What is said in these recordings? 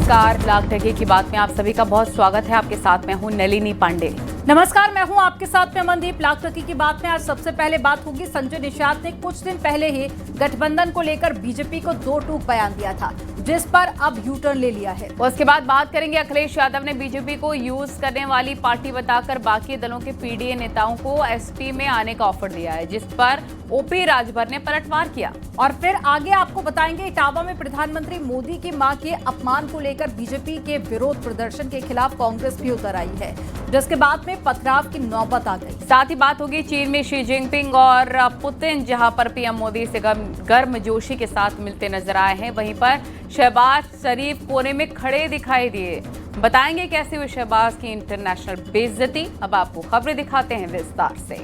नमस्कार, लाख टके की बात में आप सभी का बहुत स्वागत है। आपके साथ मैं हूं नलिनी पांडे। नमस्कार, मैं हूं आपके साथ में मनदीप। लाख टके की बात में आज सबसे पहले बात होगी संजय निषाद ने कुछ दिन पहले ही गठबंधन को लेकर बीजेपी को दो टूक बयान दिया था, जिस पर अब यू टर्न ले लिया है। उसके बाद बात करेंगे अखिलेश यादव ने बीजेपी को यूज करने वाली पार्टी बताकर बाकी दलों के पीडीए नेताओं को एसपी में आने का ऑफर दिया है, जिस पर ओपी राजभर ने पलटवार किया। और फिर आगे आपको बताएंगे इटावा में प्रधानमंत्री मोदी की मां के अपमान को लेकर बीजेपी के विरोध प्रदर्शन के खिलाफ कांग्रेस भी उतर आई है, जिसके बाद में पथराव की नौबत आ गई। साथ ही बात होगी चीन में शी जिनपिंग और पुतिन, जहां पर पीएम मोदी से गर्मजोशी के साथ मिलते नजर आए हैं। वहीं पर शहबाज शरीफ कोने में खड़े दिखाई दिए। बताएंगे कैसे हुई शहबाज की इंटरनेशनल बेइज्जती। अब आपको खबरें दिखाते हैं विस्तार से।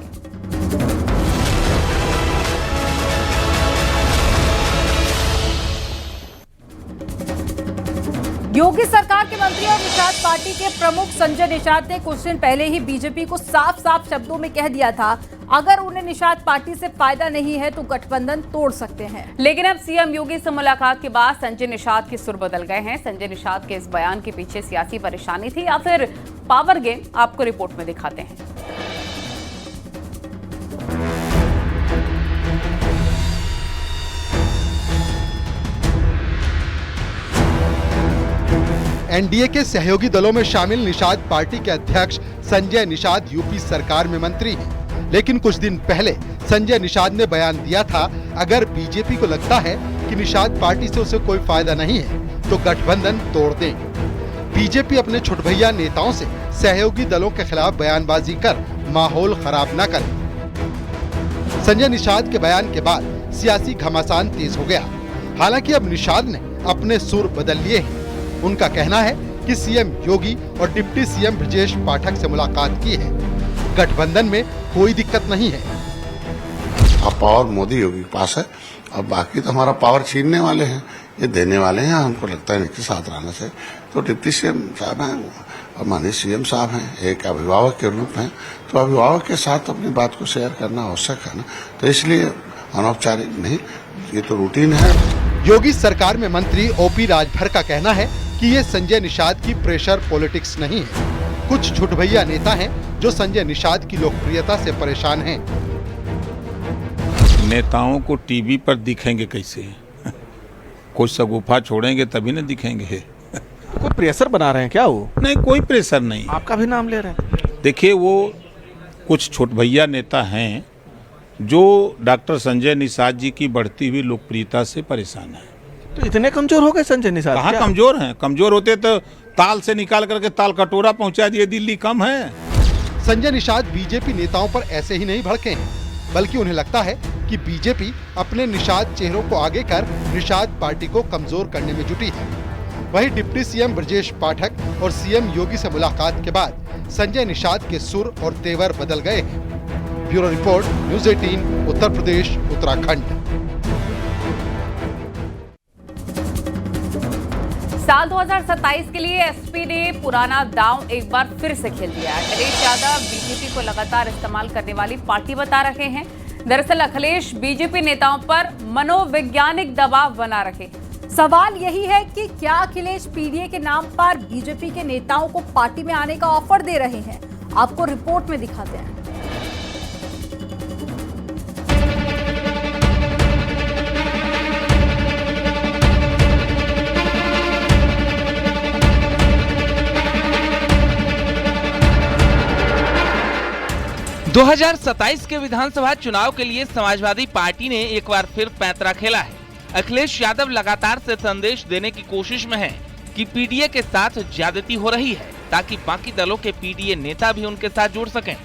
योगी सरकार के मंत्री और निषाद पार्टी के प्रमुख संजय निषाद ने कुछ दिन पहले ही बीजेपी को साफ साफ शब्दों में कह दिया था, अगर उन्हें निषाद पार्टी से फायदा नहीं है तो गठबंधन तोड़ सकते हैं। लेकिन अब सीएम योगी से मुलाकात के बाद संजय निषाद के सुर बदल गए हैं। संजय निषाद के इस बयान के पीछे सियासी परेशानी थी या फिर पावर गेम, आपको रिपोर्ट में दिखाते हैं। एनडीए के सहयोगी दलों में शामिल निषाद पार्टी के अध्यक्ष संजय निषाद यूपी सरकार में मंत्री हैं। लेकिन कुछ दिन पहले संजय निषाद ने बयान दिया था, अगर बीजेपी को लगता है कि निषाद पार्टी से उसे कोई फायदा नहीं है तो गठबंधन तोड़ दें। बीजेपी अपने छुटभैया नेताओं से सहयोगी दलों के खिलाफ बयानबाजी कर माहौल खराब न करे। संजय निषाद के बयान के बाद सियासी घमासान तेज हो गया। हालांकि अब निषाद ने अपने सुर बदल लिए हैं। उनका कहना है कि सीएम योगी और डिप्टी सीएम ब्रजेश पाठक से मुलाकात की है। गठबंधन में कोई दिक्कत नहीं है। अब पावर मोदी योगी के पास है, अब बाकी तो हमारा पावर छीनने वाले हैं, ये देने वाले हैं। हमको लगता है इनके साथ रहने से तो डिप्टी सीएम साहब हैं और माननीय सीएम साहब हैं, एक अभिभावक के रूप में, तो अभिभावक के साथ अपनी बात को शेयर करना आवश्यक है ना। तो इसलिए अनौपचारिक नहीं, ये तो रूटीन है। योगी सरकार में मंत्री ओपी राजभर का कहना है कि ये संजय निषाद की प्रेशर पॉलिटिक्स नहीं है। कुछ छुटभैया नेता हैं जो संजय निषाद की लोकप्रियता से परेशान हैं। नेताओं को टीवी पर दिखेंगे कैसे? कोई शगुफा छोड़ेंगे तभी न दिखेंगे। कोई प्रेशर बना रहे हैं क्या वो? नहीं, कोई प्रेशर नहीं। आपका भी नाम ले रहे हैं। देखिए, वो कुछ छुटभैया नेता हैं जो डॉक्टर संजय निषाद जी की बढ़ती हुई लोकप्रियता से परेशान हैं। तो इतने कमजोर हो गए संजय निषाद? कहाँ कमजोर हैं? कमजोर होते तो ताल से निकाल करके ताल कटोरा पहुंचा दिए। दिल्ली कम है। संजय निषाद बीजेपी नेताओं पर ऐसे ही नहीं भड़के हैं, बल्कि उन्हें लगता है कि बीजेपी अपने निषाद चेहरों को आगे कर निषाद पार्टी को कमजोर करने में जुटी है। वहीं डिप्टी सीएम ब्रजेश पाठक और सीएम योगी से मुलाकात के बाद संजय निषाद के सुर और तेवर बदल गए हैं। Bureau report, news 18, Uttar Pradesh, Uttarakhand. साल 2027 के लिए एसपी ने पुराना दांव एक बार फिर से खेल दिया है। अखिलेश यादव बीजेपी को लगातार इस्तेमाल करने वाली पार्टी बता रहे हैं। दरअसल अखिलेश बीजेपी नेताओं पर मनोवैज्ञानिक दबाव बना रखे। सवाल यही है कि क्या अखिलेश पीडीए के नाम पर बीजेपी के नेताओं को पार्टी में आने का ऑफर दे रहे हैं? आपको रिपोर्ट में दिखाते हैं। – 2027 के विधानसभा चुनाव के लिए समाजवादी पार्टी ने एक बार फिर पैंतरा खेला है। अखिलेश यादव लगातार से संदेश देने की कोशिश में है कि पीडीए के साथ ज्यादती हो रही है, ताकि बाकी दलों के पीडीए नेता भी उनके साथ जुड़ सकें।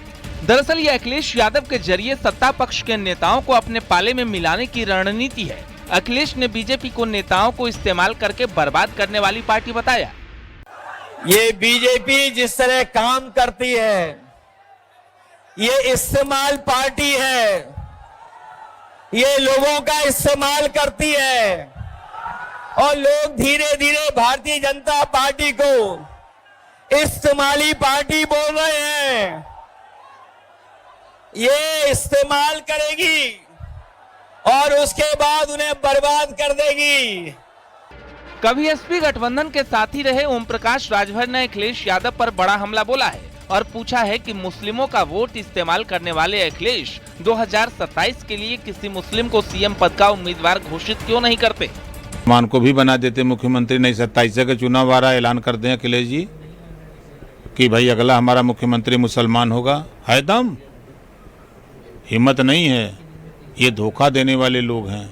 दरअसल ये अखिलेश यादव के जरिए सत्ता पक्ष के नेताओं को अपने पाले में मिलाने की रणनीति है। अखिलेश ने बीजेपी को नेताओं को इस्तेमाल करके बर्बाद करने वाली पार्टी बताया। ये बीजेपी जिस तरह काम करती है, ये इस्तेमाल पार्टी है, ये लोगों का इस्तेमाल करती है और लोग धीरे धीरे भारतीय जनता पार्टी को इस्तेमाली पार्टी बोल रहे हैं। ये इस्तेमाल करेगी और उसके बाद उन्हें बर्बाद कर देगी। कभी एसपी गठबंधन के साथी रहे ओम प्रकाश राजभर ने अखिलेश यादव पर बड़ा हमला बोला है और पूछा है कि मुस्लिमों का वोट इस्तेमाल करने वाले अखिलेश 2027 के लिए किसी मुस्लिम को सीएम पद का उम्मीदवार घोषित क्यों नहीं करते। मान को भी बना देते मुख्यमंत्री, नहीं 27 का चुनाव आ रहा, ऐलान कर दें अखिलेश जी कि भाई अगला हमारा मुख्यमंत्री मुसलमान होगा। है दम, हिम्मत नहीं है, ये धोखा देने वाले लोग हैं।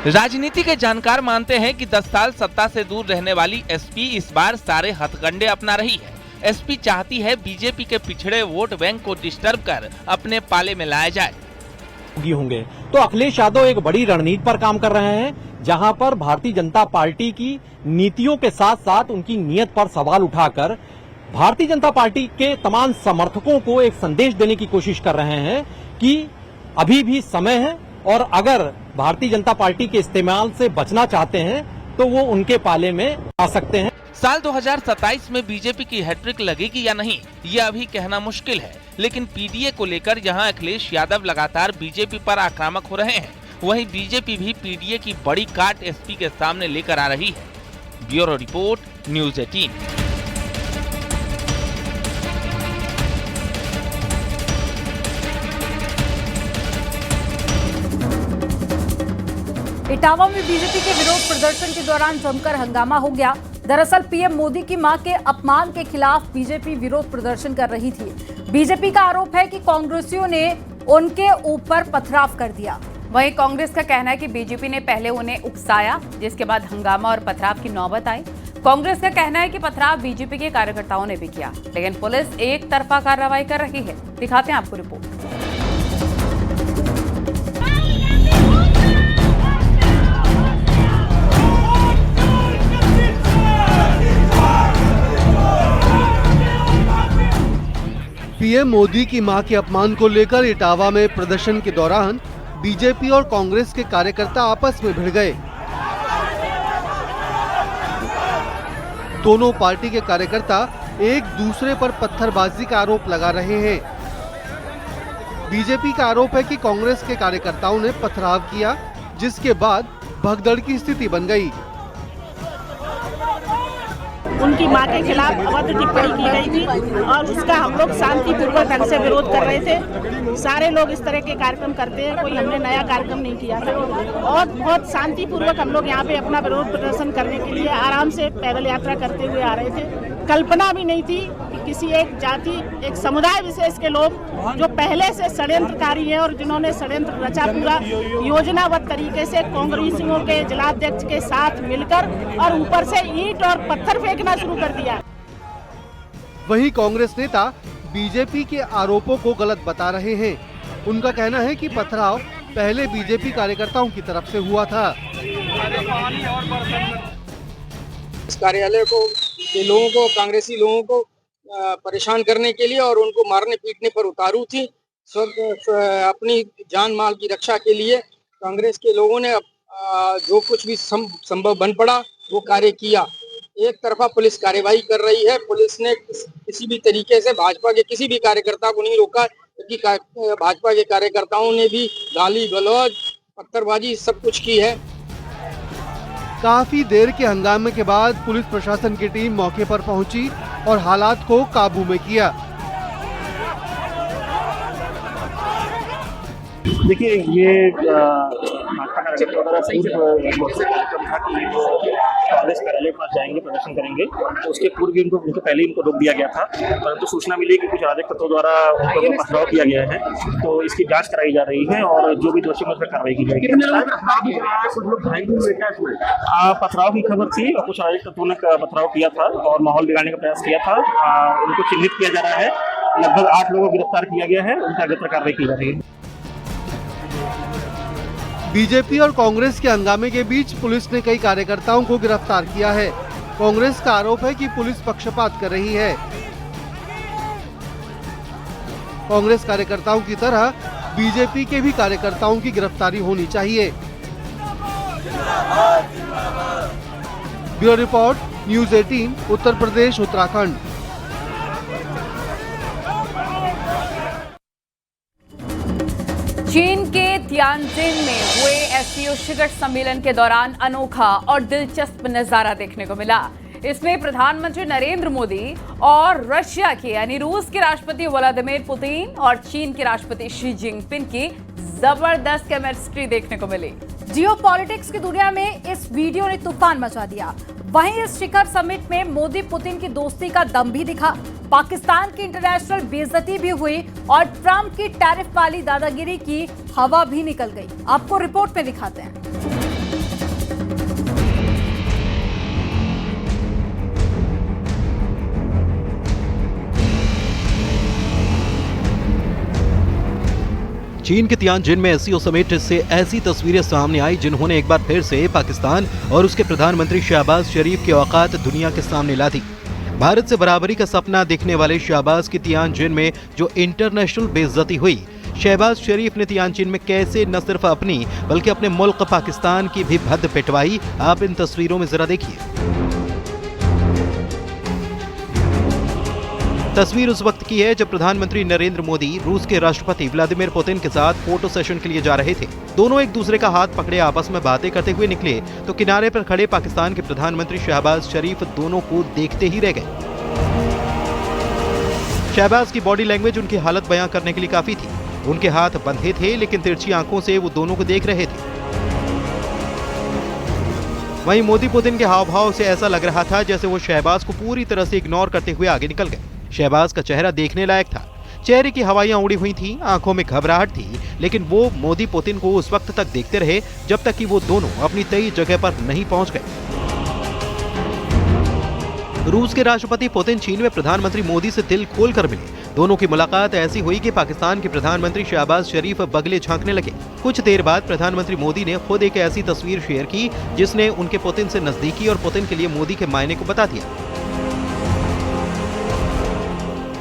राजनीति के जानकार मानते हैं कि 10 साल सत्ता से दूर रहने वाली एसपी इस बार सारे हथकंडे अपना रही है। एसपी चाहती है बीजेपी के पिछड़े वोट बैंक को डिस्टर्ब कर अपने पाले में लाया जाए। होंगे तो अखिलेश यादव एक बड़ी रणनीति पर काम कर रहे हैं, जहां पर भारतीय जनता पार्टी की नीतियों के साथ साथ उनकी नीयत पर सवाल उठाकर भारतीय जनता पार्टी के तमाम समर्थकों को एक संदेश देने की कोशिश कर रहे हैं कि अभी भी समय है और अगर भारतीय जनता पार्टी के इस्तेमाल से बचना चाहते हैं तो वो उनके पाले में आ सकते हैं। साल 2027 में बीजेपी की हैट्रिक लगेगी या नहीं, ये अभी कहना मुश्किल है, लेकिन पीडीए को लेकर जहां अखिलेश यादव लगातार बीजेपी पर आक्रामक हो रहे हैं, वहीं बीजेपी भी पीडीए की बड़ी काट एसपी के सामने लेकर आ रही है। Bureau report, news 18। इटावा में बीजेपी के विरोध प्रदर्शन के दौरान जमकर हंगामा हो गया। दरअसल पीएम मोदी की मां के अपमान के खिलाफ बीजेपी विरोध प्रदर्शन कर रही थी। बीजेपी का आरोप है कि कांग्रेसियों ने उनके ऊपर पथराव कर दिया। वहीं कांग्रेस का कहना है कि बीजेपी ने पहले उन्हें उकसाया, जिसके बाद हंगामा और पथराव की नौबत आई। कांग्रेस का कहना है कि पथराव बीजेपी के कार्यकर्ताओं ने भी किया, लेकिन पुलिस एक तरफा कार्रवाई कर रही है। दिखाते हैं आपको रिपोर्ट। पीएम मोदी की मां के अपमान को लेकर इटावा में प्रदर्शन के दौरान बीजेपी और कांग्रेस के कार्यकर्ता आपस में भिड़ गए। दोनों पार्टी के कार्यकर्ता एक दूसरे पर पत्थरबाजी का आरोप लगा रहे हैं। बीजेपी का आरोप है कि कांग्रेस के कार्यकर्ताओं ने पथराव किया, जिसके बाद भगदड़ की स्थिति बन गई। उनकी मां के खिलाफ अभद्र टिप्पणी की गई थी और उसका हम लोग शांतिपूर्वक ढंग से विरोध कर रहे थे। सारे लोग इस तरह के कार्यक्रम करते हैं, कोई हमने नया कार्यक्रम नहीं किया था और बहुत शांतिपूर्वक हम लोग यहाँ पे अपना विरोध प्रदर्शन करने के लिए आराम से पैदल यात्रा करते हुए आ रहे थे। कल्पना भी नहीं थी कि किसी एक जाति, एक समुदाय विशेष के लोग जो पहले से षड्यंत्रकारी हैं और जिन्होंने षड्यंत्र रचा पूरा योजनाबद्ध तरीके से कांग्रेसियों के जिलाध्यक्ष के साथ मिलकर और ऊपर से ईंट और पत्थर फेंकना शुरू कर दिया। वहीं कांग्रेस नेता बीजेपी के आरोपों को गलत बता रहे हैं। उनका कहना है कि पथराव पहले बीजेपी कार्यकर्ताओं की तरफ से हुआ था। इस कार्यालय को के लोगों को, कांग्रेसी लोगों को परेशान करने के लिए और उनको मारने पीटने पर उतारू थी। अपनी जान माल की रक्षा के लिए कांग्रेस के लोगों ने जो कुछ भी संभव बन पड़ा वो कार्य किया। एक तरफा पुलिस कार्यवाही कर रही है। पुलिस ने किसी भी तरीके से भाजपा के किसी भी कार्यकर्ता को नहीं रोका, क्योंकि भाजपा के कार्यकर्ताओं ने भी गाली गलौज, पत्थरबाजी सब कुछ की है। काफी देर के हंगामे के बाद पुलिस प्रशासन की टीम मौके पर पहुंची और हालात को काबू में किया। देखिए, ये भाजपा कार्यकर्ता द्वारा कार्यक्रम था कि वो कांग्रेस कार्यालय के पास जाएंगे, प्रदर्शन करेंगे, तो उसके पूर्व भी उनको पहले ही रोक दिया गया था, परंतु सूचना मिली कि कुछ अराजक तत्वों द्वारा उनको पथराव किया गया है, तो इसकी जांच कराई जा रही है और जो भी दोषी है उस पर कार्रवाई की जाएगी। पथराव की खबर थी और कुछ अराजक तत्वों ने पथराव किया था और माहौल बिगाड़ने का प्रयास किया था। उनको चिन्हित किया जा रहा है। लगभग 8 लोगों को गिरफ्तार किया गया है, उनका अग्रिम कार्रवाई की जा रही है। बीजेपी और कांग्रेस के हंगामे के बीच पुलिस ने कई कार्यकर्ताओं को गिरफ्तार किया है। कांग्रेस का आरोप है कि पुलिस पक्षपात कर रही है। कांग्रेस कार्यकर्ताओं की तरह बीजेपी के भी कार्यकर्ताओं की गिरफ्तारी होनी चाहिए। Bureau report, news 18, Uttar Pradesh, Uttarakhand. चीन के तियानजिन में हुए एससीओ शिखर सम्मेलन के दौरान अनोखा और दिलचस्प नजारा देखने को मिला। इसमें प्रधानमंत्री नरेंद्र मोदी और रशिया के यानी रूस के राष्ट्रपति व्लादिमीर पुतिन और चीन के राष्ट्रपति शी जिनपिंग की जबरदस्त केमिस्ट्री देखने को मिली। जियोपॉलिटिक्स की दुनिया में इस वीडियो ने तूफान मचा दिया। वहीं इस शिखर समिट में मोदी पुतिन की दोस्ती का दम भी दिखा। पाकिस्तान की इंटरनेशनल बेइज्जती भी हुई और ट्रंप की टैरिफ वाली दादागिरी की हवा भी निकल गई। आपको रिपोर्ट में दिखाते हैं। चीन के तियानजिन में एससीओ समिट से ऐसी तस्वीरें सामने आई जिन्होंने एक बार फिर से पाकिस्तान और उसके प्रधानमंत्री शहबाज शरीफ की औकात दुनिया के सामने ला दी। भारत से बराबरी का सपना देखने वाले शहबाज की तियानजिन में जो इंटरनेशनल बेइज्जती हुई, शहबाज शरीफ ने तियानजिन में कैसे न सिर्फ अपनी बल्कि अपने मुल्क पाकिस्तान की भी भद्द पिटवाई, आप इन तस्वीरों में जरा देखिए। तस्वीर उस वक्त की है जब प्रधानमंत्री नरेंद्र मोदी रूस के राष्ट्रपति व्लादिमीर पुतिन के साथ फोटो सेशन के लिए जा रहे थे। दोनों एक दूसरे का हाथ पकड़े आपस में बातें करते हुए निकले तो किनारे पर खड़े पाकिस्तान के प्रधानमंत्री शहबाज शरीफ दोनों को देखते ही रह गए। शहबाज की बॉडी लैंग्वेज उनकी हालत बयां करने के लिए काफी थी। उनके हाथ बंधे थे लेकिन तिरछी आंखों से वो दोनों को देख रहे थे। वहीं मोदी पुतिन के हाव भाव से ऐसा लग रहा था जैसे वो शहबाज को पूरी तरह से इग्नोर करते हुए आगे निकल गए। शहबाज का चेहरा देखने लायक था। चेहरे की हवाइयां उड़ी हुई थीं, आंखों में घबराहट थी, लेकिन वो मोदी पुतिन को उस वक्त तक देखते रहे जब तक कि वो दोनों अपनी तय जगह पर नहीं पहुंच गए। रूस के राष्ट्रपति पुतिन चीन में प्रधानमंत्री मोदी से दिल खोलकर मिले। दोनों की मुलाकात ऐसी हुई कि पाकिस्तान के प्रधानमंत्री शहबाज शरीफ बगले झांकने लगे। कुछ देर बाद प्रधानमंत्री मोदी ने खुद एक ऐसी तस्वीर शेयर की जिसने उनके पुतिन से नजदीकी और पुतिन के लिए मोदी के मायने को बता दिया।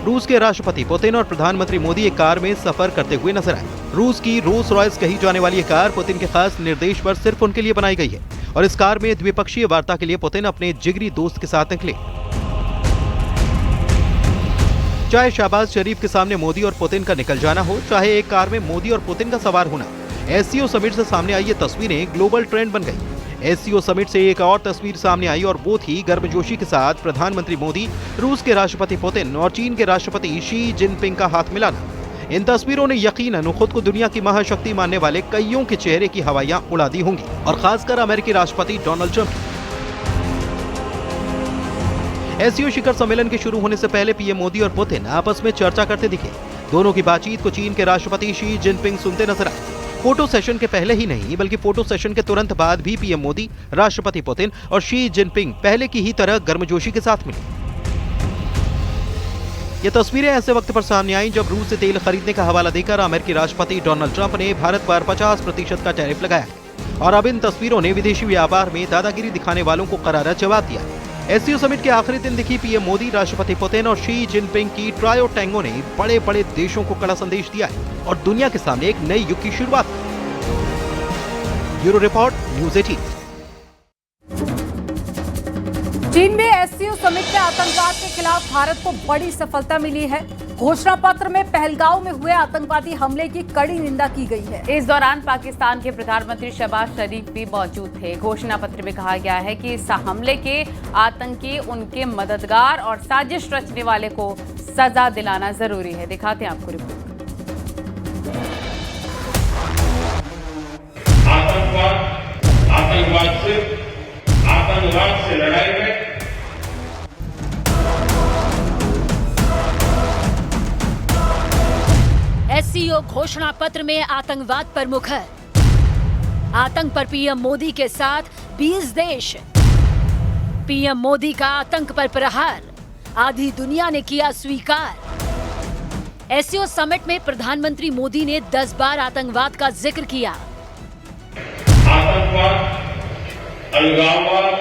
रूस के राष्ट्रपति पुतिन और प्रधानमंत्री मोदी एक कार में सफर करते हुए नजर आए। रूस की रोल्स रॉयस कही जाने वाली ये कार पुतिन के खास निर्देश पर सिर्फ उनके लिए बनाई गई है और इस कार में द्विपक्षीय वार्ता के लिए पुतिन अपने जिगरी दोस्त के साथ निकले। चाहे शहबाज शरीफ के सामने मोदी और पुतिन का निकल जाना हो, चाहे एक कार में मोदी और पुतिन का सवार होना, एससीओ समिट से सामने आई ये तस्वीरें ग्लोबल ट्रेंड बन गई। एससीओ समिट से एक और तस्वीर सामने आई और वो थी गर्मजोशी के साथ प्रधानमंत्री मोदी, रूस के राष्ट्रपति पुतिन और चीन के राष्ट्रपति शी जिनपिंग का हाथ मिलाना। इन तस्वीरों ने यकीनन खुद को दुनिया की महाशक्ति मानने वाले कईयों के चेहरे की हवाइयां उड़ा दी होंगी और खासकर अमेरिकी राष्ट्रपति डोनाल्ड ट्रंप। एससीओ शिखर सम्मेलन के शुरू होने से पहले पीएम मोदी और पुतिन आपस में चर्चा करते दिखे। दोनों की बातचीत को चीन के राष्ट्रपति शी जिनपिंग सुनते नजर आए। फोटो सेशन के पहले ही नहीं बल्कि फोटो सेशन के तुरंत बाद भी पीएम मोदी, राष्ट्रपति पुतिन और शी जिनपिंग पहले की ही तरह गर्मजोशी के साथ मिले। ये तस्वीरें ऐसे वक्त पर सामने आई जब रूस से तेल खरीदने का हवाला देकर अमेरिकी राष्ट्रपति डोनाल्ड ट्रंप ने भारत पर 50% का टैरिफ लगाया और अब इन तस्वीरों ने विदेशी व्यापार में दादागिरी दिखाने वालों को करारा जवाब दिया। एससीओ समिट के आखिरी दिन दिखी पीएम मोदी, राष्ट्रपति पुतिन और शी जिनपिंग की ट्रायो टैंगो ने बड़े बड़े देशों को कड़ा संदेश दिया है और दुनिया के सामने एक नई युग की शुरुआत। Bureau report, news 18। चीन में एससीओ समिट में आतंकवाद के खिलाफ भारत को बड़ी सफलता मिली है। घोषणा पत्र में पहलगांव में हुए आतंकवादी हमले की कड़ी निंदा की गई है। इस दौरान पाकिस्तान के प्रधानमंत्री शहबाज शरीफ भी मौजूद थे। घोषणा पत्र में कहा गया है कि इस हमले के आतंकी, उनके मददगार और साजिश रचने वाले को सजा दिलाना जरूरी है। दिखाते हैं आपको रिपोर्ट। आतंकवाद से लड़ाई में एससीओ घोषणा पत्र में आतंकवाद पर मुखर। आतंक पर पीएम मोदी के साथ 20 देश। पीएम मोदी का आतंक पर प्रहार, आधी दुनिया ने किया स्वीकार। एससीओ समिट में प्रधानमंत्री मोदी ने 10 बार आतंकवाद का जिक्र किया। आतंकवाद, अलगाववाद,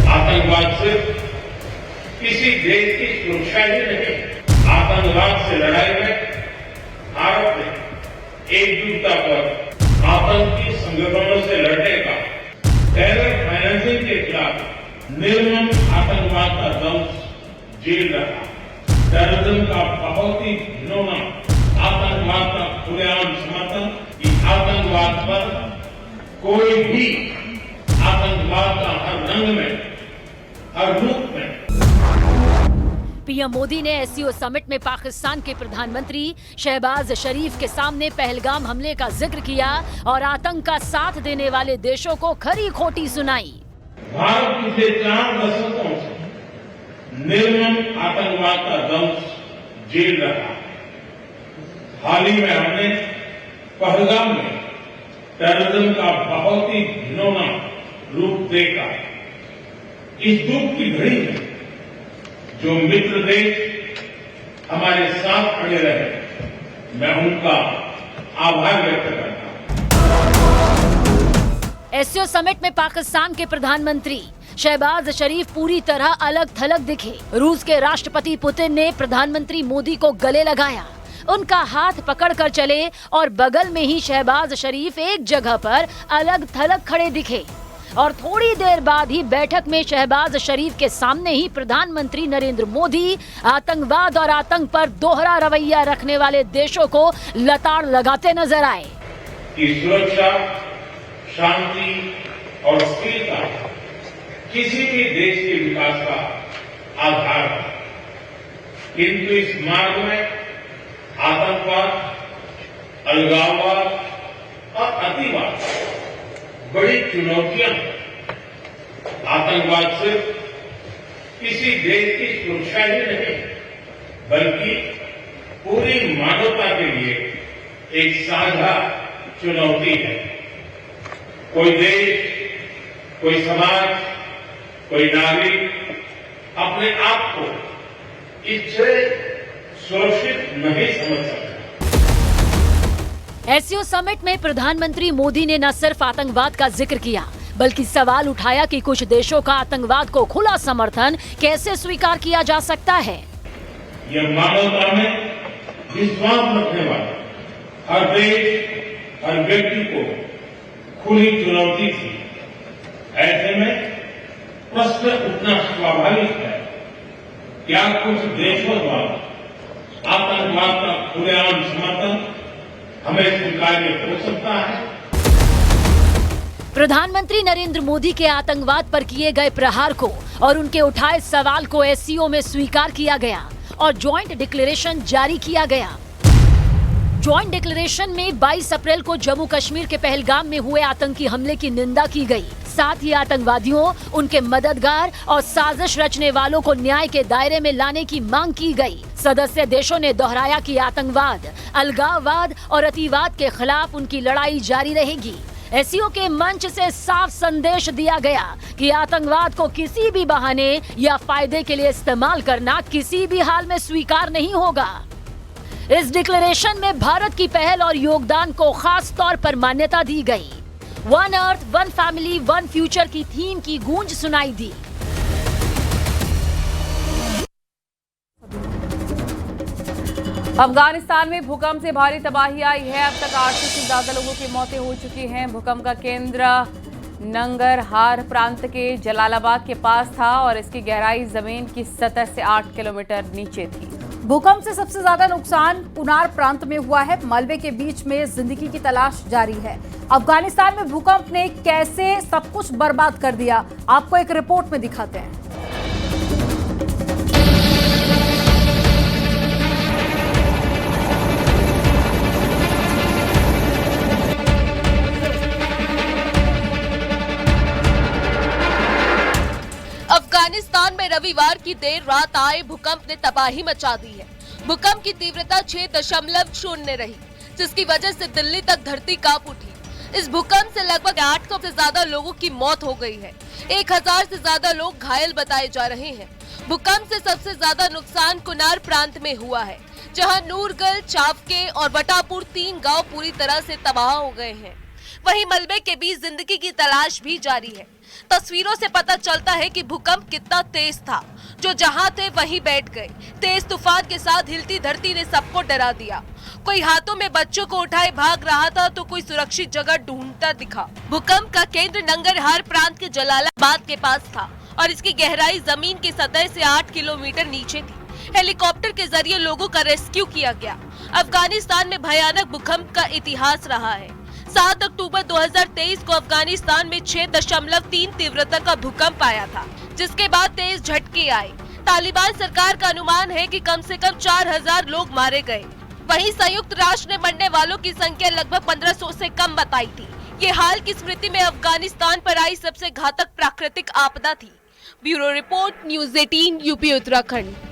आतंकवाद सिर्फ किसी देश की सुरक्षा ही नहीं, आतंकवाद से लड़ाई में भारत ने एकजुटता पर आतंकी संगठनों से लड़ने का, टेरर फाइनेंसिंग के खिलाफ निर्मम आतंकवाद का दंश झेल रहा। टेररिज्म का बहुत ही घिनौना आतंकवाद का खुलेआम समर्थन, आतंक आतंकवाद पर कोई भी आतंकवाद का हर रंग में, हर रूप में। पीएम मोदी ने एससीओ समिट में पाकिस्तान के प्रधानमंत्री शहबाज शरीफ के सामने पहलगाम हमले का जिक्र किया और आतंक का साथ देने वाले देशों को खरी खोटी सुनाई। भारत पिछले 4 दशकों से निर्मम आतंकवाद का दंश झेल रहा है। हाल ही में हमने पहलगाम में टेररिज्म का बहुत ही घिनौना रूप देखा। इस दुख की घड़ी में जो मित्र देश हमारे साथ खड़े रहे, मैं उनका आभार व्यक्त करता हूं। एससीओ समिट में पाकिस्तान के प्रधानमंत्री शहबाज शरीफ पूरी तरह अलग थलग दिखे। रूस के राष्ट्रपति पुतिन ने प्रधानमंत्री मोदी को गले लगाया, उनका हाथ पकड़कर चले और बगल में ही शहबाज शरीफ एक जगह पर अलग थलग खड़े दिखे। और थोड़ी देर बाद ही बैठक में शहबाज शरीफ के सामने ही प्रधानमंत्री नरेंद्र मोदी आतंकवाद और आतंक पर दोहरा रवैया रखने वाले देशों को लताड़ लगाते नजर आए। सुरक्षा, शांति और स्थिरता किसी भी देश के विकास का आधार है, किंतु इस मार्ग में आतंकवाद, अलगाववाद और अतिवाद बड़ी चुनौतियां हैं। आतंकवाद सिर्फ किसी देश की सुरक्षा ही नहीं, बल्कि पूरी मानवता के लिए एक साझा चुनौती है। कोई देश, कोई समाज, कोई नागरिक अपने आप को इससे सुरक्षित नहीं समझ सकता। एससीओ समिट में प्रधानमंत्री मोदी ने न सिर्फ आतंकवाद का जिक्र किया, बल्कि सवाल उठाया कि कुछ देशों का आतंकवाद को खुला समर्थन कैसे स्वीकार किया जा सकता है। यह मानवता में विश्वास रखने वाले हर देश, हर व्यक्ति को खुली चुनौती थी। ऐसे में प्रश्न उठना स्वाभाविक है, क्या कुछ देशों द्वारा आतंकवाद का खुलेआम समर्थन हमें स्वीकार्य हो सकता है? प्रधानमंत्री नरेंद्र मोदी के आतंकवाद पर किए गए प्रहार को और उनके उठाए सवाल को एससीओ में स्वीकार किया गया और ज्वाइंट डिक्लेरेशन जारी किया गया। ज्वाइंट डिक्लेरेशन में 22 अप्रैल को जम्मू कश्मीर के पहलगाम में हुए आतंकी हमले की निंदा की गई। साथ ही आतंकवादियों, उनके मददगार और साजिश रचने वालों को न्याय के दायरे में लाने की मांग की गई। सदस्य देशों ने दोहराया कि आतंकवाद, अलगाववाद और अतिवाद के खिलाफ उनकी लड़ाई जारी रहेगी। एससीओ के मंच से साफ संदेश दिया गया कि आतंकवाद को किसी भी बहाने या फायदे के लिए इस्तेमाल करना किसी भी हाल में स्वीकार नहीं होगा। इस डिक्लेरेशन में भारत की पहल और योगदान को खास तौर पर मान्यता दी गई। One earth, one family, one future की थीम की गूंज सुनाई दी। अफगानिस्तान में भूकंप से भारी तबाही आई है। अब तक 800 से ज्यादा लोगों की मौतें हो चुकी हैं। भूकंप का केंद्र नंगरहार प्रांत के जलालाबाद के पास था और इसकी गहराई जमीन की सतह से 8 किलोमीटर नीचे थी। भूकंप से सबसे ज्यादा नुकसान पुनार प्रांत में हुआ है। मलबे के बीच में जिंदगी की तलाश जारी है। अफगानिस्तान में भूकंप ने कैसे सब कुछ बर्बाद कर दिया, आपको एक रिपोर्ट में दिखाते हैं। अफगानिस्तान में रविवार की देर रात आए भूकंप ने तबाही मचा दी है। भूकंप की तीव्रता 6.0 रही, जिसकी वजह से दिल्ली तक धरती कांप उठी। इस भूकंप से लगभग 800 से ज्यादा लोगों की मौत हो गई है। 1000 से ज्यादा लोग घायल बताए जा रहे हैं। भूकंप से सबसे ज्यादा नुकसान कुनार प्रांत में हुआ है, जहां नूरगल, चावके और वटापुर 3 गांव पूरी तरह से तबाह हो गए हैं। वहीं मलबे के बीच जिंदगी की तलाश भी जारी है। तस्वीरों से पता चलता है कि भूकंप कितना तेज था, जो जहां थे वहीं बैठ गए। तेज तूफान के साथ हिलती धरती ने सबको डरा दिया। कोई हाथों में बच्चों को उठाए भाग रहा था तो कोई सुरक्षित जगह ढूंढता दिखा। भूकंप का केंद्र नंगरहार प्रांत के जलालाबाद के पास था और इसकी गहराई जमीन की सतह से 8 किलोमीटर नीचे थी। हेलीकॉप्टर के जरिए लोगों का रेस्क्यू किया गया। अफगानिस्तान में भयानक भूकंप का इतिहास रहा है। 7 अक्टूबर 2023 को अफगानिस्तान में 6.3 तीव्रता का भूकंप आया था, जिसके बाद तेज झटके आए। तालिबान सरकार का अनुमान है कि कम से कम 4000 लोग मारे गए। वहीं संयुक्त राष्ट्र ने मरने वालों की संख्या लगभग 1500 से कम बताई थी। ये हाल की स्मृति में अफगानिस्तान पर आई सबसे घातक प्राकृतिक आपदा थी। Bureau report, news 18, UP Uttarakhand.